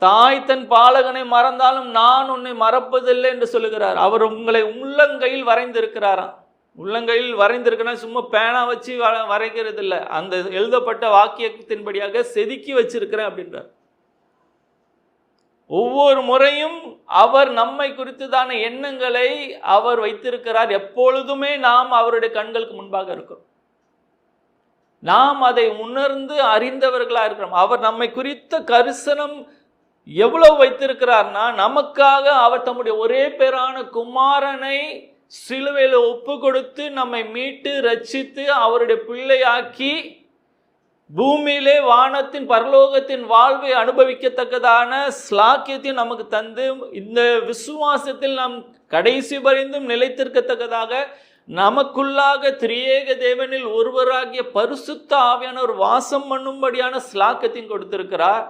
தாய் தன் பாலகனை மறந்தாலும் நான் உன்னை மறப்பதில்லை என்று சொல்லுகிறார். அவர் உங்களை உள்ளங்கையில் வரைந்திருக்கிறாராம். உள்ளங்கையில் வரைந்திருக்கனா சும்மா பேனா வச்சு வரைகிறது இல்லை, அந்த எழுதப்பட்ட வாக்கியத்தின்படியாக செதுக்கி வச்சிருக்கிறேன் அப்படின்றார். ஒவ்வொரு முறையும் அவர் நம்மை குறித்துதான எண்ணங்களை அவர் வைத்திருக்கிறார். எப்பொழுதுமே நாம் அவருடைய கண்களுக்கு முன்பாக இருக்கிறோம். நாம் அதை உணர்ந்து அறிந்தவர்களா இருக்கிறோம். அவர் நம்மை குறித்த கரிசனம் எவ்வளவு வைத்திருக்கிறார்னா, நமக்காக அவர் தம்முடைய ஒரே பேரான குமாரனை சிலுவையில் ஒப்பு கொடுத்து நம்மை மீட்டு ரட்சித்து அவருடைய பிள்ளையாக்கி பூமியிலே வானத்தின் பரலோகத்தின் வாழ்வை அனுபவிக்கத்தக்கதான ஸ்லாக்கியத்தையும் நமக்கு தந்து, இந்த விசுவாசத்தில் நாம் கடைசி வரைந்தும் நிலைத்திருக்கத்தக்கதாக நமக்குள்ளாக திரியேக தேவனில் ஒருவராகிய பரிசுத்த ஆவியானவர் வாசம் பண்ணும்படியான ஸ்லாக்கியத்தையும் கொடுத்திருக்கிறார்.